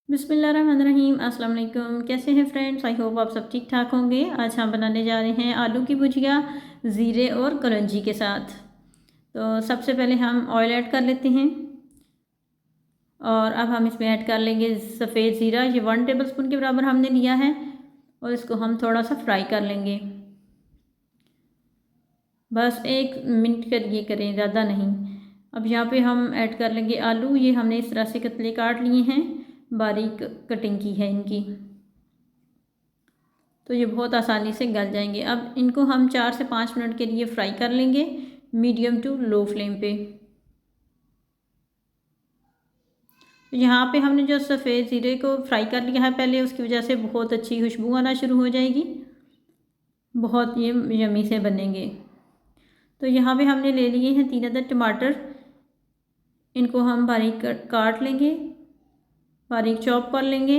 बिस्मिल्लाहिर्रहमानिर्रहीम। अस्सलाम वालेकुम। कैसे हैं फ्रेंड्स? आई होप आप सब ठीक ठाक होंगे। आज हम बनाने जा रहे हैं आलू की भुजिया ज़ीरे और कलौंजी के साथ। तो सबसे पहले हम ऑयल ऐड कर लेते हैं और अब हम इसमें ऐड कर लेंगे सफ़ेद ज़ीरा। ये 1 टेबलस्पून के बराबर हमने लिया है और इसको हम थोड़ा सा फ्राई कर लेंगे। बस 1 मिनट के लिए करें, ज़्यादा नहीं। अब यहाँ पे हम ऐड कर लेंगे आलू। ये हमने इस तरह से कतले काट लिए हैं, बारीक कटिंग की है इनकी, तो ये बहुत आसानी से गल जाएंगे। अब इनको हम 4 से 5 मिनट के लिए फ्राई कर लेंगे मीडियम टू लो फ्लेम पे। यहाँ पे हमने जो सफ़ेद ज़ीरे को फ्राई कर लिया है पहले, उसकी वजह से बहुत अच्छी खुशबू आना शुरू हो जाएगी, बहुत ये यमी से बनेंगे। तो यहाँ पे हमने ले लिए हैं 3 अदद टमाटर। इनको हम बारीक काट लेंगे, बारीक चॉप कर लेंगे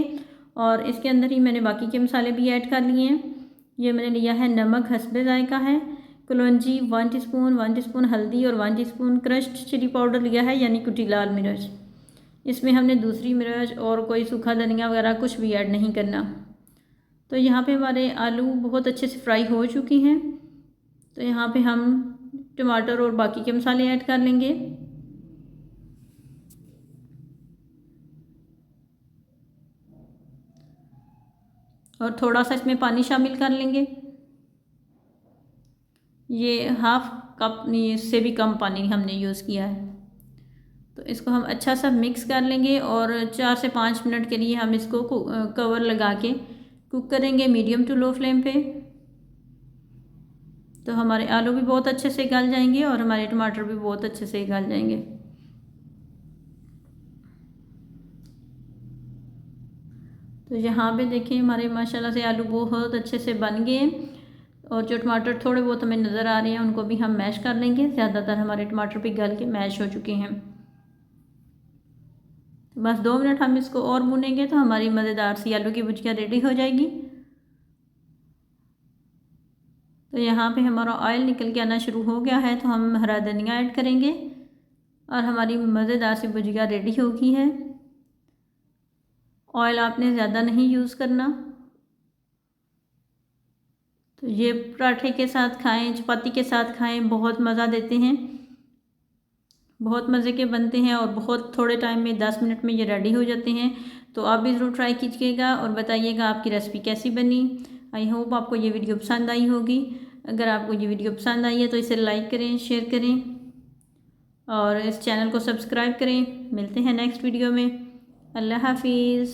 और इसके अंदर ही मैंने बाकी के मसाले भी ऐड कर लिए हैं। ये मैंने लिया है नमक हस्बे जायका है, कलौंजी 1 टीस्पून, 1 टीस्पून हल्दी और 1 टीस्पून क्रश्ड चिली पाउडर लिया है, यानी कुटी लाल मिर्च। इसमें हमने दूसरी मिर्च और कोई सूखा धनिया वगैरह कुछ भी ऐड नहीं करना। तो यहाँ पे हमारे आलू बहुत अच्छे से फ्राई हो चुकी हैं। तो यहाँ पे हम टमाटर और बाकी के मसाले ऐड कर लेंगे। और थोड़ा सा इसमें पानी शामिल कर लेंगे। ये हाफ़ कप से भी कम पानी हमने यूज़ किया है। तो इसको हम अच्छा सा मिक्स कर लेंगे और 4 से 5 मिनट के लिए हम इसको कवर लगा के कुक करेंगे मीडियम टू लो फ्लेम पे। तो हमारे आलू भी बहुत अच्छे से गल जाएंगे और हमारे टमाटर भी बहुत अच्छे से गल जाएंगे। तो यहाँ पे देखें हमारे माशाल्लाह से आलू बहुत अच्छे से बन गए हैं और जो टमाटर थोड़े बहुत हमें नज़र आ रहे हैं उनको भी हम मैश कर लेंगे। ज़्यादातर हमारे टमाटर भी गल के मैश हो चुके हैं। तो बस 2 मिनट हम इसको और भूनेंगे तो हमारी मज़ेदार सी आलू की भुजिया रेडी हो जाएगी। तो यहाँ पे हमारा ऑयल निकल के आना शुरू हो गया है, तो हम हरा धनिया ऐड करेंगे और हमारी मज़ेदार सी भुजिया रेडी हो गई है। ऑयल आपने ज़्यादा नहीं यूज़ करना। तो ये पराठे के साथ खाएं, चपाती के साथ खाएं, बहुत मज़ा देते हैं, बहुत मज़े के बनते हैं और बहुत थोड़े टाइम में 10 मिनट में ये रेडी हो जाते हैं। तो आप भी ज़रूर ट्राई कीजिएगा और बताइएगा आपकी रेसिपी कैसी बनी। आई होप आपको ये वीडियो पसंद आई होगी। अगर आपको ये वीडियो पसंद आई है तो इसे लाइक करें, शेयर करें और इस चैनल को सब्सक्राइब करें। मिलते हैं नेक्स्ट वीडियो में। अल्लाह हाफिज़।